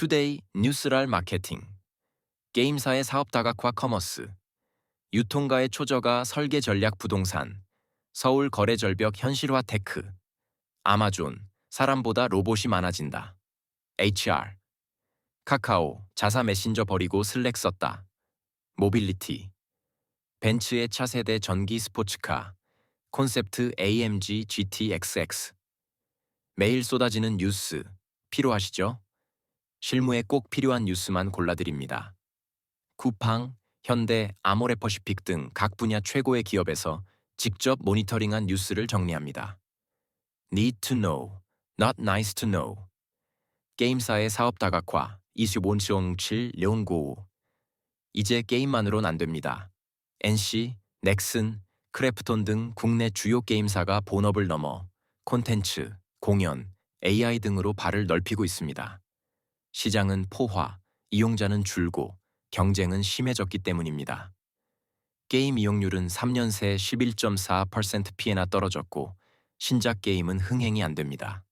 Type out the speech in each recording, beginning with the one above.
투데이 뉴스랄 마케팅, 게임사의 사업 다각화 커머스, 유통가의 초저가 설계 전략 부동산, 서울 거래 절벽 현실화 테크, 아마존, 사람보다 로봇이 많아진다. HR, 카카오, 자사 메신저 버리고 슬랙 썼다. 모빌리티, 벤츠의 차세대 전기 스포츠카, 콘셉트 AMG GTXX. 매일 쏟아지는 뉴스, 필요하시죠? 실무에 꼭 필요한 뉴스만 골라드립니다. 쿠팡, 현대, 아모레퍼시픽 등 각 분야 최고의 기업에서 직접 모니터링한 뉴스를 정리합니다. Need to know, not nice to know. 게임사의 사업 다각화, 2507 룡고. 이제 게임만으론 안 됩니다. NC, 넥슨, 크래프톤 등 국내 주요 게임사가 본업을 넘어 콘텐츠, 공연, AI 등으로 발을 넓히고 있습니다. 시장은 포화, 이용자는 줄고 경쟁은 심해졌기 때문입니다. 게임 이용률은 3년 새 11.4% 피해나 떨어졌고 신작 게임은 흥행이 안 됩니다.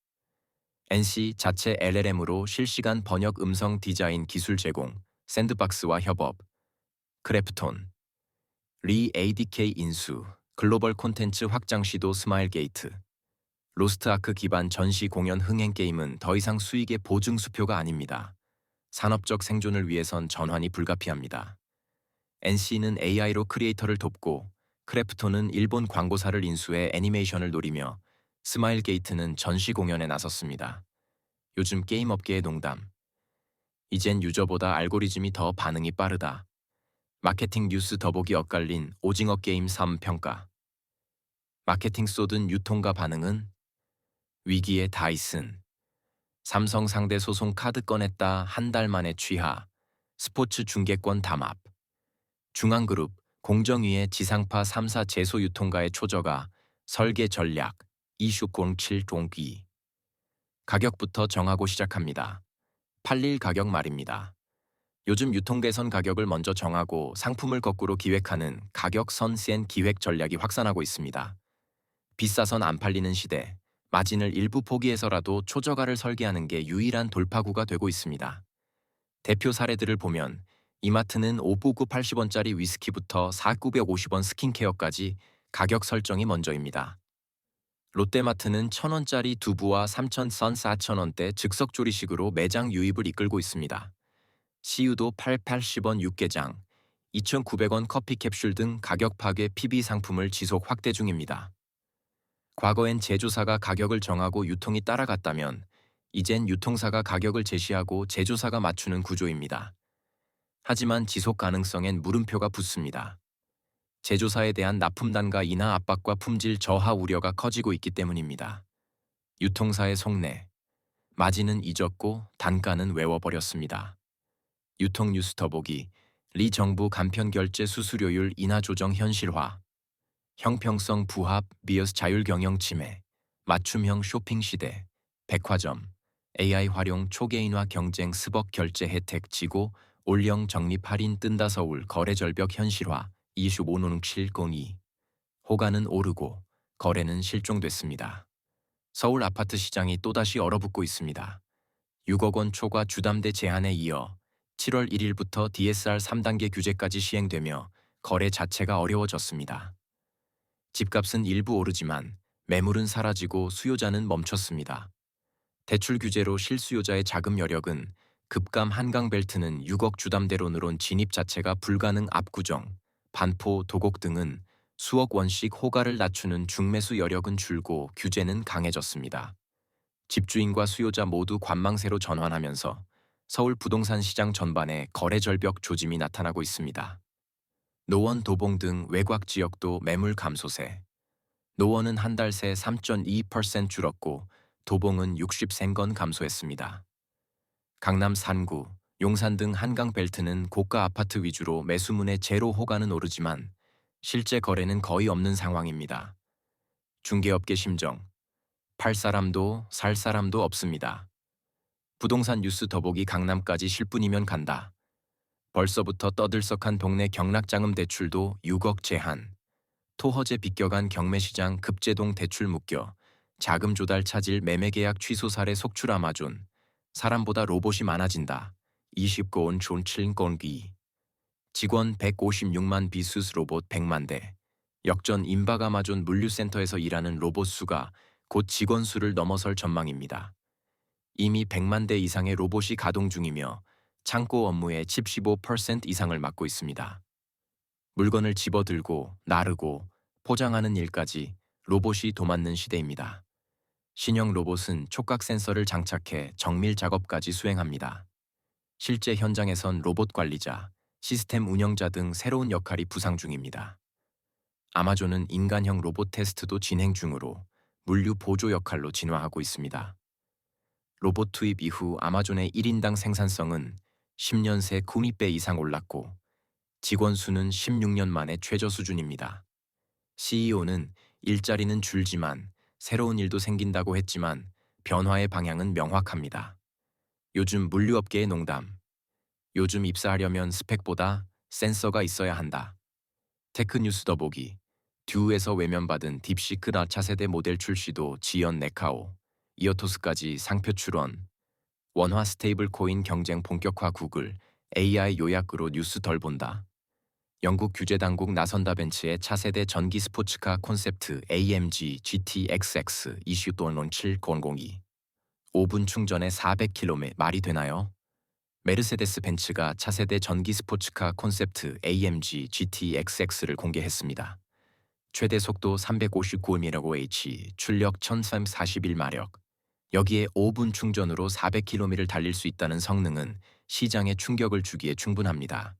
NC 자체 LLM으로 실시간 번역 음성 디자인 기술 제공, 샌드박스와 협업, 크래프톤, 리 ADK 인수, 글로벌 콘텐츠 확장 시도 스마일게이트, 로스트아크 기반 전시 공연 흥행 게임은 더 이상 수익의 보증 수표가 아닙니다. 산업적 생존을 위해선 전환이 불가피합니다. NC는 AI로 크리에이터를 돕고 크래프톤은 일본 광고사를 인수해 애니메이션을 노리며 스마일게이트는 전시 공연에 나섰습니다. 요즘 게임 업계의 농담. 이젠 유저보다 알고리즘이 더 반응이 빠르다. 마케팅 뉴스 더보기 엇갈린 오징어 게임 3평가. 마케팅 쏟은 유통가 반응은 위기의 다이슨. 삼성 상대 소송 카드 꺼냈다 한 달 만에 취하. 스포츠 중계권 담합. 중앙그룹, 공정위의 지상파 3사 제소 유통가의 초저가 설계 전략, 이슈 07 동기. 가격부터 정하고 시작합니다. 팔릴 가격 말입니다. 요즘 유통개선 가격을 먼저 정하고 상품을 거꾸로 기획하는 가격 선센 기획 전략이 확산하고 있습니다. 비싸선 안 팔리는 시대, 마진을 일부 포기해서라도 초저가를 설계하는 게 유일한 돌파구가 되고 있습니다. 대표 사례들을 보면 이마트는 5부구 80원짜리 위스키부터 4,950원 스킨케어까지 가격 설정이 먼저입니다. 롯데마트는 1,000원짜리 두부와 3,000선 4,000원대 즉석조리식으로 매장 유입을 이끌고 있습니다. CU도 880원 육개장, 2,900원 커피 캡슐 등 가격 파괴 PB 상품을 지속 확대 중입니다. 과거엔 제조사가 가격을 정하고 유통이 따라갔다면 이젠 유통사가 가격을 제시하고 제조사가 맞추는 구조입니다. 하지만 지속 가능성엔 물음표가 붙습니다. 제조사에 대한 납품 단가 인하 압박과 품질 저하 우려가 커지고 있기 때문입니다. 유통사의 속내, 마진은 잊었고 단가는 외워버렸습니다. 유통 뉴스 더보기, 리 정부 간편 결제 수수료율 인하 조정 현실화, 형평성 부합, 비어스 자율 경영 침해, 맞춤형 쇼핑 시대, 백화점, AI 활용 초개인화 경쟁 스벅 결제 혜택 지고 올영 적립 할인 뜬다 서울 거래 절벽 현실화, 이슈 50702. 호가는 오르고 거래는 실종됐습니다. 서울 아파트 시장이 또다시 얼어붙고 있습니다. 6억 원 초과 주담대 제한에 이어 7월 1일부터 DSR 3단계 규제까지 시행되며 거래 자체가 어려워졌습니다. 집값은 일부 오르지만 매물은 사라지고 수요자는 멈췄습니다. 대출 규제로 실수요자의 자금 여력은 급감 한강벨트는 6억 주담대론으론 진입 자체가 불가능 압구정, 반포, 도곡 등은 수억 원씩 호가를 낮추는 중매수 여력은 줄고 규제는 강해졌습니다. 집주인과 수요자 모두 관망세로 전환하면서 서울 부동산 시장 전반에 거래 절벽 조짐이 나타나고 있습니다. 노원, 도봉 등 외곽 지역도 매물 감소세. 노원은 한 달 새 3.2% 줄었고 도봉은 60생건 감소했습니다. 강남 산구, 용산 등 한강벨트는 고가 아파트 위주로 매수문의 제로 호가는 오르지만 실제 거래는 거의 없는 상황입니다. 중개업계 심정, 팔 사람도 살 사람도 없습니다. 부동산 뉴스 더보기 강남까지 실 뿐이면 간다. 벌써부터 떠들썩한 동네 경락자금 대출도 6억 제한. 토허제 비껴간 경매시장 급제동 대출 묶여 자금 조달 차질 매매계약 취소 사례 속출 아마존. 사람보다 로봇이 많아진다. 29온 존7 공기. 직원 156만 비수스 로봇 100만 대. 역전 인박 아마존 물류센터에서 일하는 로봇 수가 곧 직원 수를 넘어설 전망입니다. 이미 100만 대 이상의 로봇이 가동 중이며 창고 업무의 75% 이상을 맡고 있습니다. 물건을 집어들고 나르고 포장하는 일까지 로봇이 도맡는 시대입니다. 신형 로봇은 촉각 센서를 장착해 정밀 작업까지 수행합니다. 실제 현장에선 로봇 관리자, 시스템 운영자 등 새로운 역할이 부상 중입니다. 아마존은 인간형 로봇 테스트도 진행 중으로 물류 보조 역할로 진화하고 있습니다. 로봇 투입 이후 아마존의 1인당 생산성은 10년 새 9배 이상 올랐고 직원 수는 16년 만에 최저 수준입니다. CEO는 일자리는 줄지만 새로운 일도 생긴다고 했지만 변화의 방향은 명확합니다. 요즘 물류업계의 농담. 요즘 입사하려면 스펙보다 센서가 있어야 한다. 테크뉴스 더보기. 듀에서 외면받은 딥시크나 차세대 모델 출시도 지연 네카오. 이어토스까지 상표 출원. 원화 스테이블 코인 경쟁 본격화 구글. AI 요약으로 뉴스 덜 본다. 영국 규제 당국 나선다 벤츠의 차세대 전기 스포츠카 콘셉트 AMG GTXX 이슈 돈론 7002. 5분 충전에 400km 말이 되나요? 메르세데스 벤츠가 차세대 전기 스포츠카 콘셉트 AMG GTXX를 공개했습니다. 최대 속도 359km/h, 출력 1341마력. 여기에 5분 충전으로 400km를 달릴 수 있다는 성능은 시장에 충격을 주기에 충분합니다.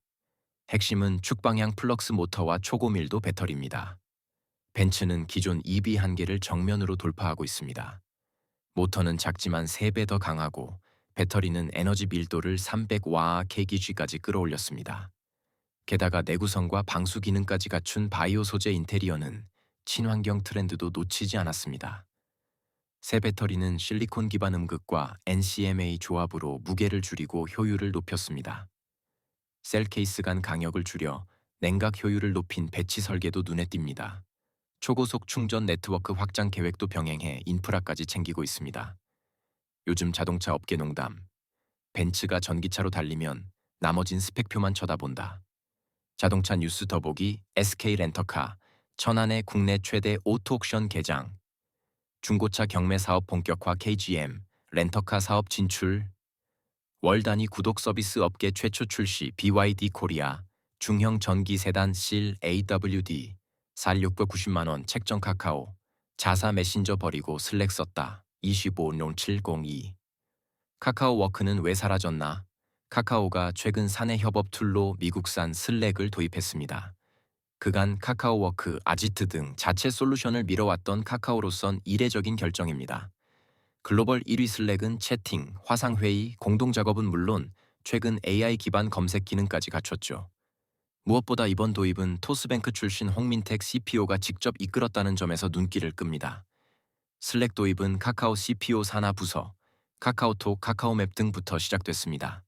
핵심은 축방향 플럭스 모터와 초고밀도 배터리입니다. 벤츠는 기존 EV 한계를 정면으로 돌파하고 있습니다. 모터는 작지만 3배 더 강하고 배터리는 에너지 밀도를 300와 kg까지 끌어올렸습니다. 게다가 내구성과 방수 기능까지 갖춘 바이오 소재 인테리어는 친환경 트렌드도 놓치지 않았습니다. 새 배터리는 실리콘 기반 음극과 NCMA 조합으로 무게를 줄이고 효율을 높였습니다. 셀 케이스 간 간격을 줄여 냉각 효율을 높인 배치 설계도 눈에 띕니다. 초고속 충전 네트워크 확장 계획도 병행해 인프라까지 챙기고 있습니다. 요즘 자동차 업계 농담. 벤츠가 전기차로 달리면 나머진 스펙표만 쳐다본다. 자동차 뉴스 더보기 SK 렌터카. 천안의 국내 최대 오토옥션 개장. 중고차 경매 사업 본격화 KGM. 렌터카 사업 진출. 월 단위 구독 서비스 업계 최초 출시 BYD 코리아. 중형 전기 세단 실 AWD. 살 690만 원 책정 카카오. 자사 메신저 버리고 슬랙 썼다. 25론 702. 카카오 워크는 왜 사라졌나? 카카오가 최근 사내 협업 툴로 미국산 슬랙을 도입했습니다. 그간 카카오 워크, 아지트 등 자체 솔루션을 밀어왔던 카카오로선 이례적인 결정입니다. 글로벌 1위 슬랙은 채팅, 화상회의, 공동작업은 물론 최근 AI 기반 검색 기능까지 갖췄죠. 무엇보다 이번 도입은 토스뱅크 출신 홍민택 CPO가 직접 이끌었다는 점에서 눈길을 끕니다. 슬랙 도입은 카카오 CPO 산하 부서, 카카오톡, 카카오맵 등부터 시작됐습니다.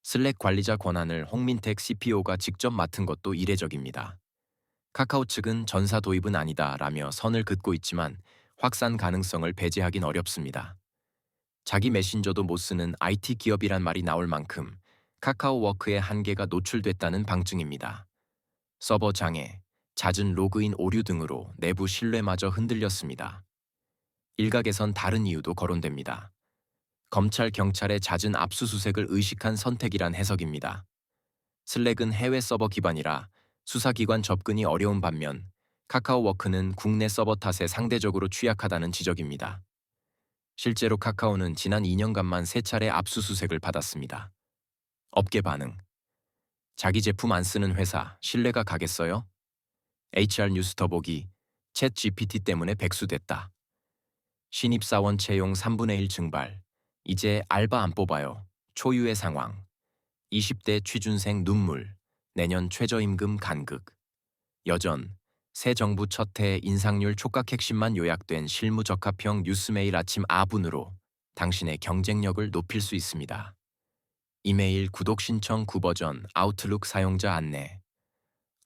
슬랙 관리자 권한을 홍민택 CPO가 직접 맡은 것도 이례적입니다. 카카오 측은 전사 도입은 아니다라며 선을 긋고 있지만 확산 가능성을 배제하긴 어렵습니다. 자기 메신저도 못 쓰는 IT 기업이란 말이 나올 만큼 카카오 워크의 한계가 노출됐다는 방증입니다. 서버 장애, 잦은 로그인 오류 등으로 내부 신뢰마저 흔들렸습니다. 일각에선 다른 이유도 거론됩니다. 검찰, 경찰의 잦은 압수수색을 의식한 선택이란 해석입니다. 슬랙은 해외 서버 기반이라 수사기관 접근이 어려운 반면 카카오워크는 국내 서버 탓에 상대적으로 취약하다는 지적입니다. 실제로 카카오는 지난 2년간만 3차례 압수수색을 받았습니다. 업계 반응. 자기 제품 안 쓰는 회사 신뢰가 가겠어요? HR 뉴스 더보기. 챗 GPT 때문에 백수됐다. 신입사원 채용 3분의 1 증발. 이제 알바 안 뽑아요. 초유의 상황. 20대 취준생 눈물. 내년 최저임금 간극. 여전. 새 정부 첫 해 인상률 촉각 핵심만 요약된 실무적합형 뉴스메일 아침 아분으로 당신의 경쟁력을 높일 수 있습니다. 이메일 구독 신청 9버전 아웃룩 사용자 안내.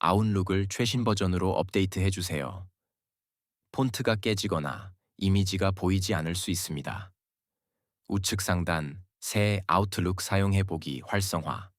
아웃룩을 최신 버전으로 업데이트해 주세요. 폰트가 깨지거나 이미지가 보이지 않을 수 있습니다. 우측 상단 새 아웃룩 사용해보기 활성화.